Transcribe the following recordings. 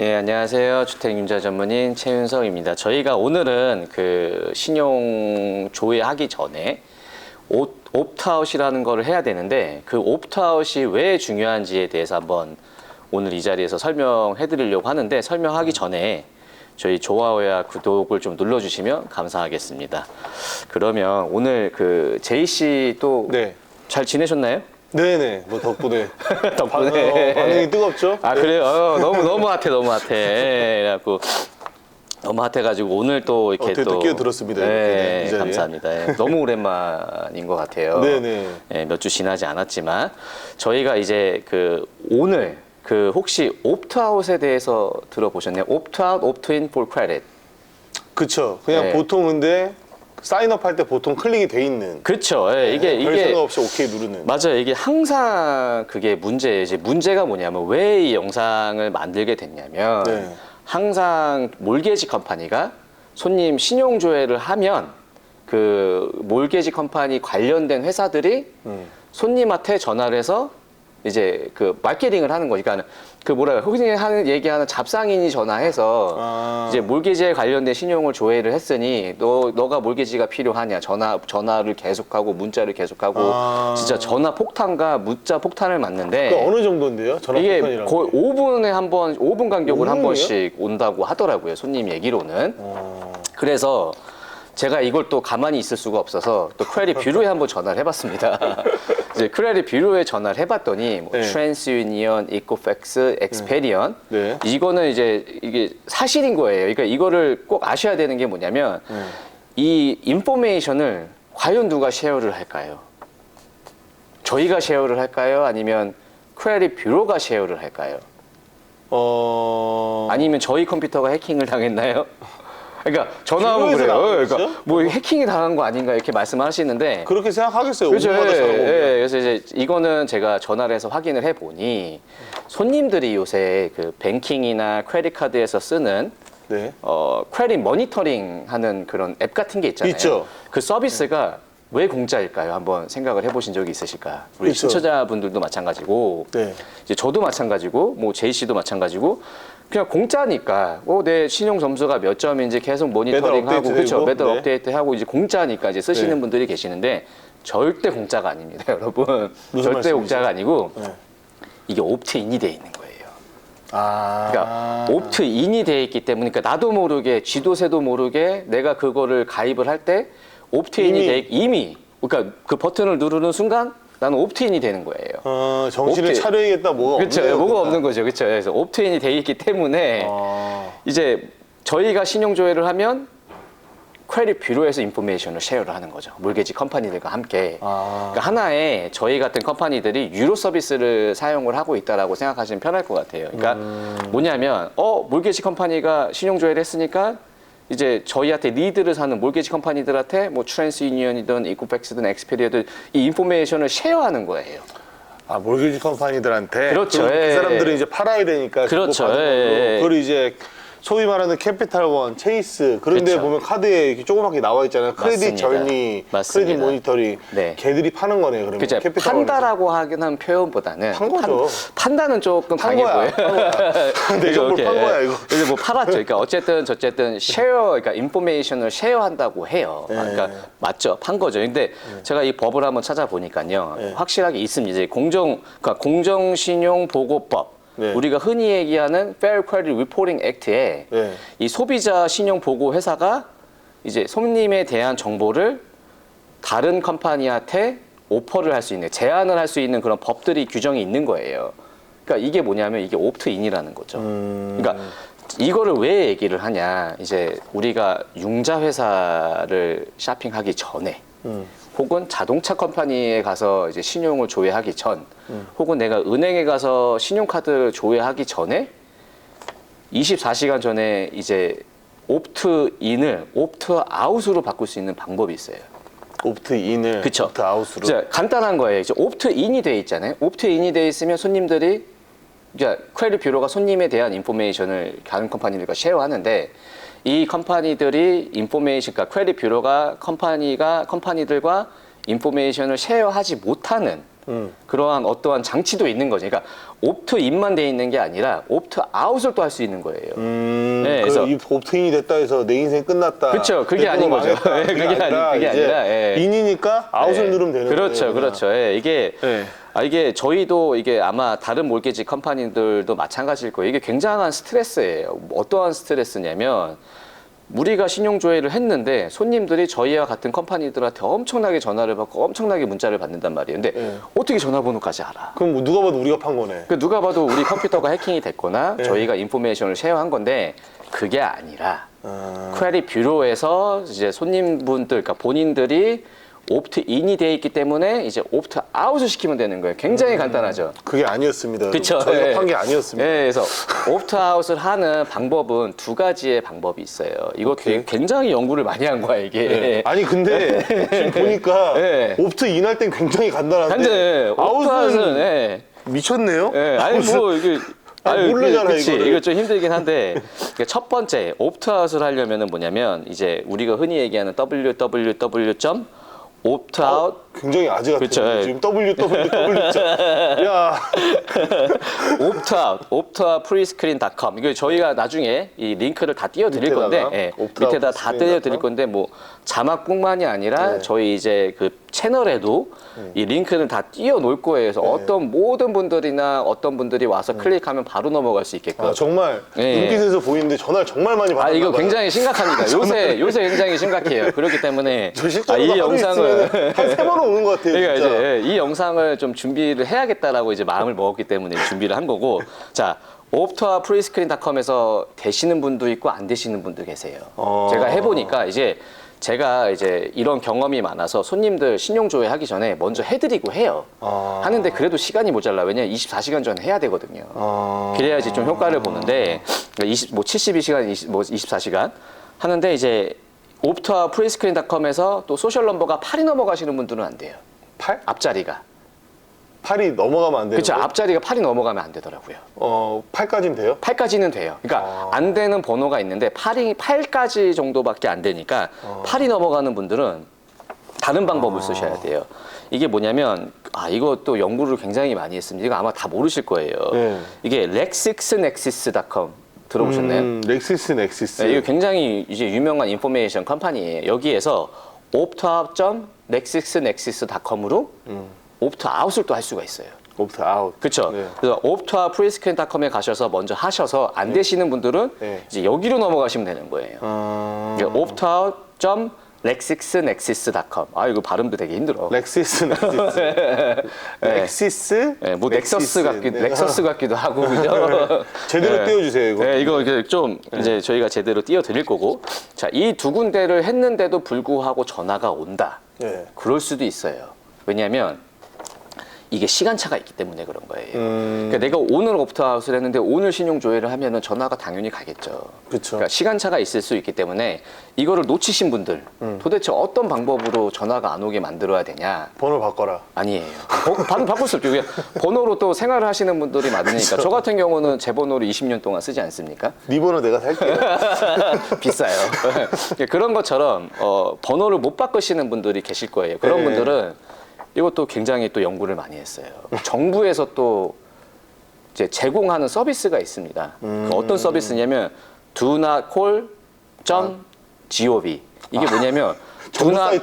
예, 안녕하세요. 주택융자 전문인 최윤석입니다. 저희가 오늘은 그 신용 조회하기 전에 옵트아웃이라는 거를 해야 되는데 그 옵트아웃이 왜 중요한지에 대해서 한번 오늘 이 자리에서 설명해 드리려고 하는데 설명하기 전에 저희 좋아요와 구독을 좀 눌러주시면 감사하겠습니다. 그러면 오늘 그 제이 씨 또 잘 지내셨나요? 네네, 뭐 덕분에 덕분에 반응이 뜨겁죠? 아 그래요? 너무 핫해 너무 핫해. 그래갖고 너무 핫해가지고 오늘 또 이렇게 또 끼어들었습니다. 네, 이 감사합니다. 예, 너무 오랜만인 것 같아요. 네네. 예, 몇 주 지나지 않았지만 저희가 이제 그 오늘 그 혹시 옵트아웃에 대해서 들어보셨나요? 옵트아웃, 옵트인 for credit. 그쵸. 그냥 네. 보통 근데 사인업 할 때 보통 클릭이 돼 있는. 그렇죠. 예, 별 생각 없이 오케이 누르는. 맞아요. 이게 항상 그게 문제예요. 이제 문제가 뭐냐면 왜 이 영상을 만들게 됐냐면 항상 몰게지 컴퍼니가 손님 신용 조회를 하면 그 몰게지 컴퍼니 관련된 회사들이 손님한테 전화를 해서 이제 그 마케팅을 하는 거니까 그러니까 그 뭐라 흔히 하는 얘기하는 잡상인이 전화해서 이제 몰개지에 관련된 신용을 조회를 했으니 너가 몰개지가 필요하냐 전화를 계속하고 문자를 계속하고 진짜 전화 폭탄과 문자 폭탄을 맞는데 그 어느 정도인데요? 전화 이게 폭탄이라는 거의 게? 5분에 한 번, 5분 간격으로 한 5분이요? 번씩 온다고 하더라고요. 손님 얘기로는. 그래서 제가 이걸 또 가만히 있을 수가 없어서 또 크레딧 뷰로에 한번 전화를 해봤습니다. 이제 크레딧 뷰로에 전화를 해봤더니 뭐 트랜스유니언, 이코팩스, 엑스페리언 이거는 이제 이게 사실인 거예요. 그러니까 이거를 꼭 아셔야 되는 게 뭐냐면 이 인포메이션을 과연 누가 쉐어를 할까요? 저희가 쉐어를 할까요? 아니면 크레딧 뷰로가 쉐어를 할까요? 아니면 저희 컴퓨터가 해킹을 당했나요? 그러니까 전화 오면 그래요. 그러니까 뭐 해킹이 당한 거 아닌가 이렇게 말씀하시는데 그렇게 생각하겠어요. 그렇죠. 예, 그래서 이제 이거는 제가 전화를 해서 확인을 해보니 손님들이 요새 그 뱅킹이나 크레딧 카드에서 쓰는 크레딧 모니터링 하는 그런 앱 같은 게 있잖아요. 있죠. 그 서비스가 왜 공짜일까요? 한번 생각을 해보신 적이 있으실까? 우리 시청자분들도 마찬가지고, 이제 저도 마찬가지고, 뭐 제이 씨도 마찬가지고, 그냥 공짜니까, 내 신용 점수가 몇 점인지 계속 모니터링하고, 그렇죠? 매달 업데이트하고 이제 공짜니까 이제 쓰시는 분들이 계시는데 절대 공짜가 아닙니다, 여러분. 절대 공짜가 아니고 이게 옵트인이 돼 있는 거예요. 그러니까 옵트인이 돼 있기 때문에, 그러니까 나도 모르게 쥐도 새도 모르게 내가 그거를 가입을 할 때 옵트인이 돼 이미 그러니까 그 버튼을 누르는 순간 나는 옵트인이 되는 거예요. 정신을 차려야겠다 뭐가 그렇죠. 없네요. 뭐가 없는 거죠. 그렇죠. 그래서 옵트인이 돼 있기 때문에 이제 저희가 신용 조회를 하면 크레딧 뷰로에서 인포메이션을 쉐어를 하는 거죠. 몰개지 컴퍼니들과 함께. 그러니까 하나의 저희 같은 컴퍼니들이 유료 서비스를 사용을 하고 있다라고 생각하시면 편할 것 같아요. 그러니까 뭐냐면 몰개지 컴퍼니가 신용 조회를 했으니까 이제 저희한테 리드를 사는 몰개지 컴퍼니들한테 뭐 트랜스유니언이든 이코팩스든 엑스페리아든 이 인포메이션을 쉐어하는 거예요. 몰개지 컴퍼니들한테. 그렇죠. 그 사람들은 이제 팔아야 되니까. 그렇죠. 그걸 이제 소위 말하는 캐피탈원, 체이스 그런 데 보면 카드에 이렇게 조그맣게 나와 있잖아요. 크레딧 저니, 크레딧 모니터링. 걔들이 파는 거네요. 그러면. 그렇죠. 판다라고 하는 표현보다는 판 거죠. 판다는 조금 강해 보여요. 내 정보를 판 거야 이거. 그래서 뭐 팔았죠. 그러니까 어쨌든 쉐어, 그러니까 인포메이션을 쉐어한다고 해요. 그러니까 맞죠. 판 거죠. 근데 제가 이 법을 한번 찾아보니까요, 확실하게 있습니다. 이제 그러니까 공정신용보고법. 우리가 흔히 얘기하는 Fair Credit Reporting Act에 이 소비자 신용 보고 회사가 이제 손님에 대한 정보를 다른 컴퍼니한테 오퍼를 할 수 있는, 제안을 할 수 있는 그런 법들이 규정이 있는 거예요. 그러니까 이게 뭐냐면 이게 옵트인이라는 거죠. 그러니까 이거를 왜 얘기를 하냐? 이제 우리가 융자 회사를 쇼핑하기 전에 혹은 자동차 컴퍼니에 가서 이제 신용을 조회하기 전, 혹은 내가 은행에 가서 신용카드를 조회하기 전에 24시간 전에 이제 옵트인을 옵트아웃으로 바꿀 수 있는 방법이 있어요. 옵트인을 옵트아웃으로. 자, 간단한 거예요. 이제 옵트인이 돼 있잖아요. 옵트인이 돼 있으면 손님들이 이제 크레딧 뷰로가 손님에 대한 인포메이션을 다른 컴퍼니들과 쉐어하는데 이 컴퍼니들이 인포메이션, 그러니까 크레딧 뷰로가 컴퍼니들과 인포메이션을 쉐어하지 못하는 그러한 어떠한 장치도 있는 거죠. 그러니까 옵트인만 돼 있는 게 아니라 옵트아웃을 또 할 수 있는 거예요. 네, 그래서 이 옵트인이 됐다 해서 내 인생 끝났다. 그렇죠. 그게 아닌 거죠. 예, 그게 아니라 예. 인이니까 아웃을 누르면 되는 거예요. 그렇죠. 그렇죠. 예, 이게 예. 이게 저희도 이게 아마 다른 몰개지 컴퍼니들도 마찬가지일 거예요. 이게 굉장한 스트레스예요. 어떠한 스트레스냐면 우리가 신용조회를 했는데 손님들이 저희와 같은 컴퍼니들한테 엄청나게 전화를 받고 엄청나게 문자를 받는단 말이에요. 근데 어떻게 전화번호까지 알아? 그럼 뭐 누가 봐도 우리가 판 거네. 그 누가 봐도 우리 컴퓨터가 해킹이 됐거나 저희가 인포메이션을 쉐어한 건데 그게 아니라 크레딧 뷰로에서 이제 손님분들, 그러니까 본인들이 옵트인이 돼 있기 때문에 이제 옵트아웃을 시키면 되는 거예요. 굉장히 간단하죠. 그게 아니었습니다. 그쵸. 저희가 판 게 아니었습니다. 예, 그래서 옵트아웃을 하는 방법은 두 가지의 방법이 있어요. 이거 굉장히 연구를 많이 한 거야, 이게. 아니 근데 지금 보니까 옵트인 할 땐 굉장히 간단한데 옵트아웃은 미쳤네요. 아니 뭐 이게 모르잖아, 그치. 이거를. 이거 좀 힘들긴 한데 첫 번째 옵트아웃을 하려면은 뭐냐면 이제 우리가 흔히 얘기하는 www.optout 굉장히 아재 같아요. 그쵸, 지금 www. 야, optout.prescreen.com 이거 저희가 나중에 이 링크를 다 띄워드릴 밑에다가? 건데 optout 밑에다 다 띄워드릴 건데 뭐 자막뿐만이 아니라 저희 이제 그 채널에도 이 링크는 다 띄워놓을 거예요. 그래서 어떤 모든 분들이나 어떤 분들이 와서 클릭하면 바로 넘어갈 수 있게끔. 아, 정말 눈빛에서 보이는데 전화를 정말 많이 받았나 이거 봐요. 굉장히 심각합니다. 요새 굉장히 심각해요. 그렇기 때문에 저 실제로 이 영상을 한 3번 오는 것 같아요. 그러니까 진짜. 이제 이 영상을 좀 준비를 해야겠다라고 이제 마음을 먹었기 때문에 준비를 한 거고. 자, 옵트와 프리스크린닷컴에서 되시는 분도 있고 안 되시는 분도 계세요. 제가 해보니까 제가 이제 이런 경험이 많아서 손님들 신용조회 하기 전에 먼저 해드리고 해요. 하는데 그래도 시간이 모자라. 왜냐면 24시간 전에 해야 되거든요. 그래야지 좀 효과를 보는데, 그러니까 72시간, 24시간 하는데 이제 옵트와 프리스크린닷컴에서 또 소셜 넘버가 8이 넘어가시는 분들은 안 돼요. 8? 앞자리가. 8이 넘어가면 안 되는 그렇죠. 거예요? 앞자리가 8이 넘어가면 안 되더라고요. 8까지는 돼요? 8까지는 돼요. 그러니까 안 되는 번호가 있는데 8까지 정도밖에 안 되니까 8이 넘어가는 분들은 다른 방법을 쓰셔야 돼요. 이게 뭐냐면 이거 또 연구를 굉장히 많이 했습니다. 이거 아마 다 모르실 거예요. 이게 lexisnexis.com 들어보셨나요? 렉시스. 네, 이거 굉장히 이제 유명한 인포메이션 컴퍼니예요. 여기에서 optout.lexisnexis.com으로 옵트아웃을 또 할 수가 있어요. 옵트아웃. 그렇죠. 네. 그래서 옵트와 프리스크린닷컴에 가셔서 먼저 하셔서 안 되시는 분들은 이제 여기로 넘어가시면 되는 거예요. optout.lexisnexis.com. 이거 발음도 되게 힘들어. 렉시스. 렉시스. 뭐 넥서스 같기도 하고 그죠? 제대로 띄워주세요 이거. 이거 좀 이제 저희가 제대로 띄워드릴 거고. 자, 이 두 군데를 했는데도 불구하고 전화가 온다. 그럴 수도 있어요. 왜냐하면 이게 시간차가 있기 때문에 그런 거예요. 그러니까 내가 오늘 옵트아웃을 했는데 오늘 신용조회를 하면은 전화가 당연히 가겠죠. 그렇죠. 그러니까 시간차가 있을 수 있기 때문에 이거를 놓치신 분들 도대체 어떤 방법으로 전화가 안 오게 만들어야 되냐? 번호 바꿔라. 아니에요. 바꿀 수 없죠. 그냥 번호로 또 생활을 하시는 분들이 많으니까. 저 같은 경우는 제 번호를 20년 동안 쓰지 않습니까? 네 번호 내가 살게요. 비싸요. 그런 것처럼 번호를 못 바꾸시는 분들이 계실 거예요. 그런 분들은 이것도 굉장히 또 연구를 많이 했어요. 정부에서 또 이제 제공하는 서비스가 있습니다. 그 어떤 서비스냐면 donotcall.gov 이게 뭐냐면 do not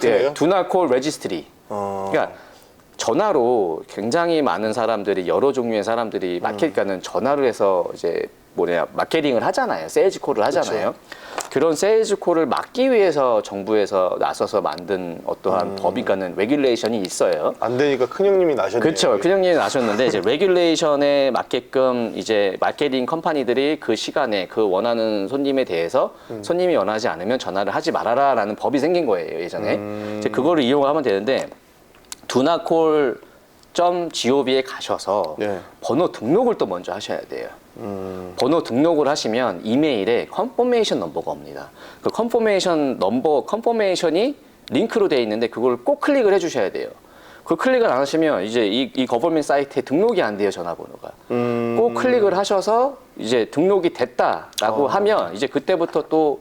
call registry. 그러니까 전화로 굉장히 많은 사람들이 여러 종류의 사람들이 마켓가는 전화를 해서 이제 마케팅을 하잖아요. 세일즈 콜을 하잖아요. 그런 세일즈 콜을 막기 위해서 정부에서 나서서 만든 어떠한 법이가는 레귤레이션이 있어요. 안 되니까 큰형님이 나셨네요. 그렇죠. 큰형님이 나셨는데 이제 레귤레이션에 맞게끔 이제 마케팅 컴퍼니들이 그 시간에 그 원하는 손님에 대해서 손님이 원하지 않으면 전화를 하지 말아라라는 법이 생긴 거예요. 예전에. 이제 그거를 이용하면 되는데 donotcall.gov에 가셔서 번호 등록을 또 먼저 하셔야 돼요. 번호 등록을 하시면 이메일에 컨포메이션 넘버가 옵니다. 그 컨포메이션이 링크로 되어 있는데 그걸 꼭 클릭을 해주셔야 돼요. 그 클릭을 안 하시면 이제 이 거버먼트 사이트에 등록이 안 돼요, 전화번호가. 꼭 클릭을 하셔서 이제 등록이 됐다라고 하면 이제 그때부터 또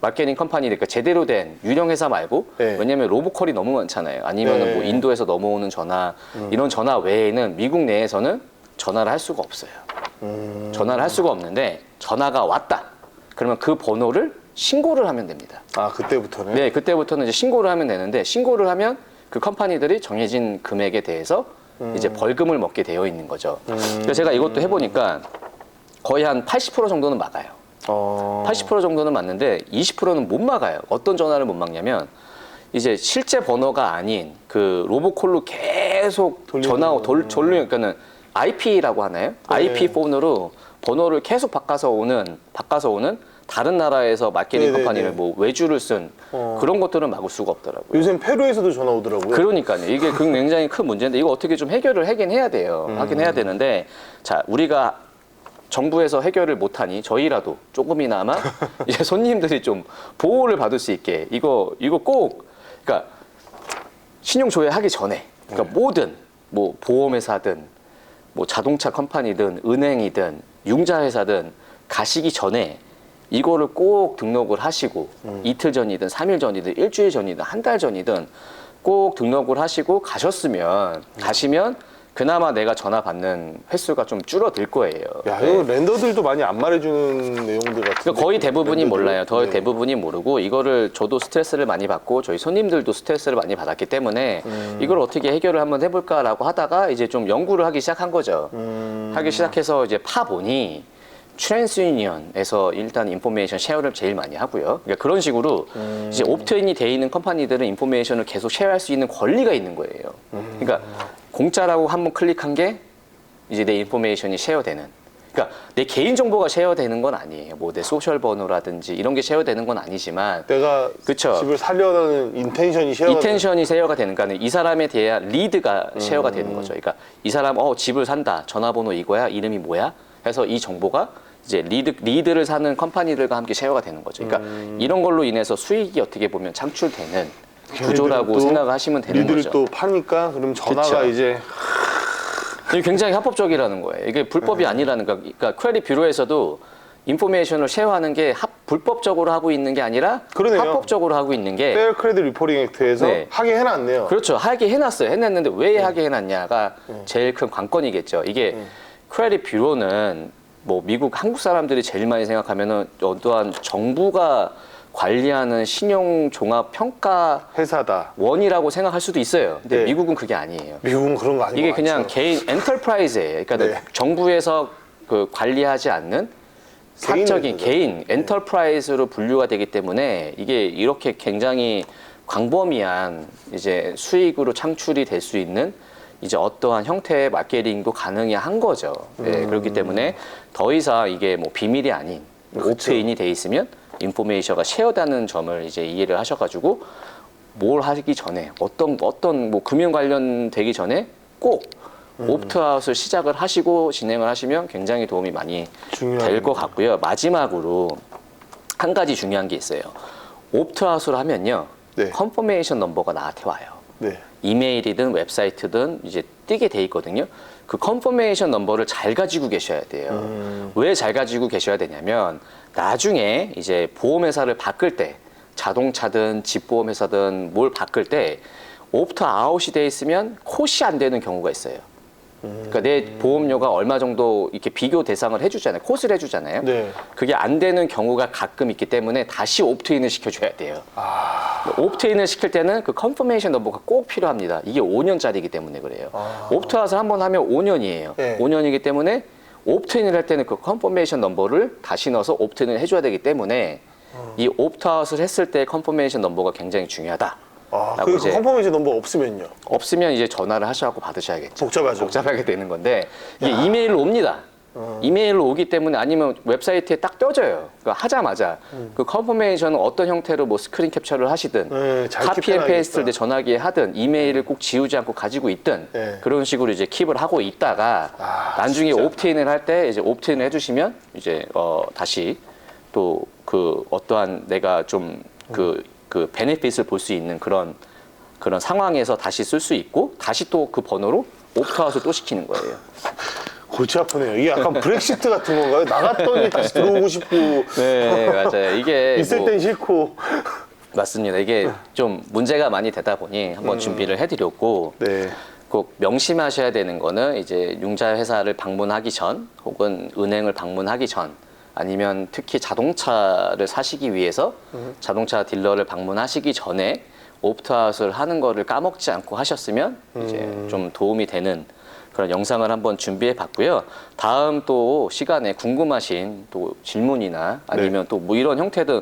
마케팅 컴퍼니, 그러니까 제대로 된 유령 회사 말고, 네. 왜냐면 로보컬이 너무 많잖아요. 아니면 네. 뭐 인도에서 넘어오는 전화, 이런 전화 외에는 미국 내에서는 전화를 할 수가 없어요. 전화를 할 수가 없는데 전화가 왔다. 그러면 그 번호를 신고를 하면 됩니다. 아, 그때부터는? 네, 그때부터는 이제 신고를 하면 되는데, 신고를 하면 그 컴퍼니들이 정해진 금액에 대해서 이제 벌금을 먹게 되어 있는 거죠. 그래서 제가 이것도 해보니까 거의 한 80% 정도는 막아요. 80% 정도는 맞는데 20%는 못 막아요. 어떤 전화를 못 막냐면 이제 실제 번호가 아닌 그 로보콜로 계속 그러니까는 IP라고 하나요? IP 폰으로 번호를 계속 바꿔서 오는 다른 나라에서 마케팅 컴퍼니를 뭐 외주를 쓴 그런 것들은 막을 수가 없더라고요. 요즘 페루에서도 전화 오더라고요. 그러니까요. 이게 굉장히 큰 문제인데 이거 어떻게 좀 해결을 하긴 해야 돼요. 하긴 해야 되는데, 자, 우리가 정부에서 해결을 못하니 저희라도 조금이나마 이제 손님들이 좀 보호를 받을 수 있게 이거 꼭, 그러니까 신용 조회하기 전에, 그러니까 모든 뭐 보험회사든 뭐 자동차 컴퍼니든 은행이든 융자회사든 가시기 전에 이거를 꼭 등록을 하시고 이틀 전이든 3일 전이든 일주일 전이든 한 달 전이든 꼭 등록을 하시고 가시면 그나마 내가 전화 받는 횟수가 좀 줄어들 거예요. 야, 이거 랜더들도 많이 안 말해주는 내용들 같은데. 그러니까 거의 대부분이 랜더들. 몰라요. 거의 대부분이 모르고 이거를 저도 스트레스를 많이 받고 저희 손님들도 스트레스를 많이 받았기 때문에 이걸 어떻게 해결을 한번 해볼까라고 하다가 이제 좀 연구를 하기 시작한 거죠. 하기 시작해서 이제 파보니 트랜스유니언에서 일단 인포메이션 쉐어를 제일 많이 하고요. 그러니까 그런 식으로 이제 옵트인이 돼 있는 컴퍼니들은 인포메이션을 계속 쉐어할 수 있는 권리가 있는 거예요. 그러니까 공짜라고 한번 클릭한 게 이제 내 인포메이션이 쉐어되는. 그러니까 내 개인 정보가 쉐어되는 건 아니에요. 뭐 내 소셜 번호라든지 이런 게 쉐어되는 건 아니지만 내가 그쵸? 집을 살려는 인텐션이 쉐어가 되는 거는 이 사람에 대한 리드가 쉐어가 되는 거죠. 그러니까 이 사람 집을 산다. 전화번호 이거야. 이름이 뭐야? 해서 이 정보가 이제 리드를 사는 컴퍼니들과 함께 쉐어가 되는 거죠. 그러니까 이런 걸로 인해서 수익이 어떻게 보면 창출되는 구조라고 생각을 하시면 되는 리드를 거죠. 또 파니까 그럼 전화가 그쵸. 이제 이게 굉장히 합법적이라는 거예요. 이게 불법이 아니라는 거. 그러니까 퀘리 뷰로에서도 인포메이션을 쉐어하는 게 불법적으로 하고 있는 게 아니라 그러네요. 합법적으로 하고 있는 게 페어 크레딧 리포팅 액트에서 네. 하게 해놨네요. 그렇죠. 하게 해놨어요. 해놨는데 왜 하게 해놨냐가 제일 큰 관건이겠죠. 이게 크레딧 뷰로는 뭐 미국 한국 사람들이 제일 많이 생각하면은 어떠한 정부가 관리하는 신용 종합 평가 회사다. 원이라고 생각할 수도 있어요. 근데 네. 미국은 그게 아니에요. 미국은 그런 거 아닌 이게 것 그냥 같죠. 개인 엔터프라이즈예요. 그러니까 네. 정부에서 그 관리하지 않는 사적인 개인 엔터프라이즈로 분류가 되기 때문에 이게 이렇게 굉장히 광범위한 이제 수익으로 창출이 될 수 있는 이제 어떠한 형태의 마케팅도 가능한 거죠. 네, 그렇기 때문에 더 이상 이게 뭐 비밀이 아닌 오프인이 돼 있으면 인포메이션가 쉐어되는 점을 이제 이해를 하셔가지고 뭘 하기 전에 어떤 뭐 금융 관련되기 전에 꼭 옵트아웃을 시작을 하시고 진행을 하시면 굉장히 도움이 많이 될 것 같고요. 마지막으로 한 가지 중요한 게 있어요. 옵트아웃을 하면요, 네. 컨퍼메이션 넘버가 나한테 와요. 네. 이메일이든 웹사이트든 이제 뜨게 돼 있거든요. 그 컨퍼메이션 넘버를 잘 가지고 계셔야 돼요. 왜 잘 가지고 계셔야 되냐면 나중에 이제 보험회사를 바꿀 때 자동차든 집보험회사든 뭘 바꿀 때 옵트 아웃이 돼 있으면 콧이 안 되는 경우가 있어요. 그러니까 내 보험료가 얼마 정도 이렇게 비교 대상을 해주잖아요. 콧을 해주잖아요. 네. 그게 안 되는 경우가 가끔 있기 때문에 다시 옵트인을 시켜줘야 돼요. 옵트인을 시킬 때는 그 컨퍼메이션 넘버가 꼭 필요합니다. 이게 5년짜리이기 때문에 그래요. 옵트아웃을 한번 하면 5년이에요. 네. 5년이기 때문에 옵트인을 할 때는 그 컨퍼메이션 넘버를 다시 넣어서 옵트인을 해줘야 되기 때문에 이 옵트아웃을 했을 때 컨퍼메이션 넘버가 굉장히 중요하다. 그 컨퍼메이션 넘버 없으면요? 없으면 이제 전화를 하셔갖고 받으셔야겠죠. 복잡하죠. 복잡하게 되는 건데 이게 이메일로 옵니다. 이메일로 오기 때문에 아니면 웹사이트에 딱 떠져요. 그러니까 하자마자 그 컨퍼메이션은 어떤 형태로 뭐 스크린 캡처를 하시든 네, 잘 카피 앤 킵해놔야겠다. 페이스트를 내 전화기에 하든 이메일을 꼭 지우지 않고 가지고 있든 네. 그런 식으로 이제 킵을 하고 있다가 나중에 진짜. 옵트인을 할 때 이제 옵트인을 해주시면 이제 다시 또 그 어떠한 내가 좀 그 베네핏을 볼 수 있는 그런 상황에서 다시 쓸 수 있고 다시 또 그 번호로 옵트아웃을 또 시키는 거예요. 골치 아프네요. 이게 약간 브렉시트 같은 건가요? 나갔더니 다시 들어오고 싶고. 네, 맞아요. 이게 있을 땐 싫고. 맞습니다. 이게 좀 문제가 많이 되다 보니 한번 준비를 해드렸고 네. 꼭 명심하셔야 되는 거는 이제 융자 회사를 방문하기 전 혹은 은행을 방문하기 전 아니면 특히 자동차를 사시기 위해서 자동차 딜러를 방문하시기 전에 옵트아웃을 하는 거를 까먹지 않고 하셨으면 이제 좀 도움이 되는 그런 영상을 한번 준비해 봤고요. 다음 또 시간에 궁금하신 또 질문이나 아니면 또 뭐 이런 형태든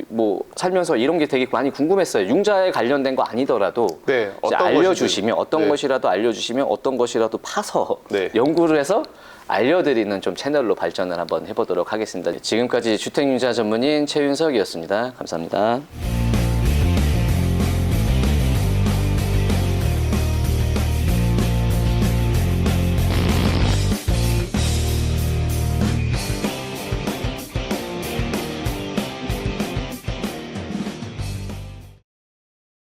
뭐 살면서 이런 게 되게 많이 궁금했어요. 융자에 관련된 거 아니더라도 네, 이제 어떤 알려주시면 어떤 네. 것이라도 알려주시면 어떤 것이라도 파서 네. 연구를 해서 알려드리는 좀 채널로 발전을 한번 해보도록 하겠습니다. 지금까지 주택융자 전문인 최윤석이었습니다. 감사합니다.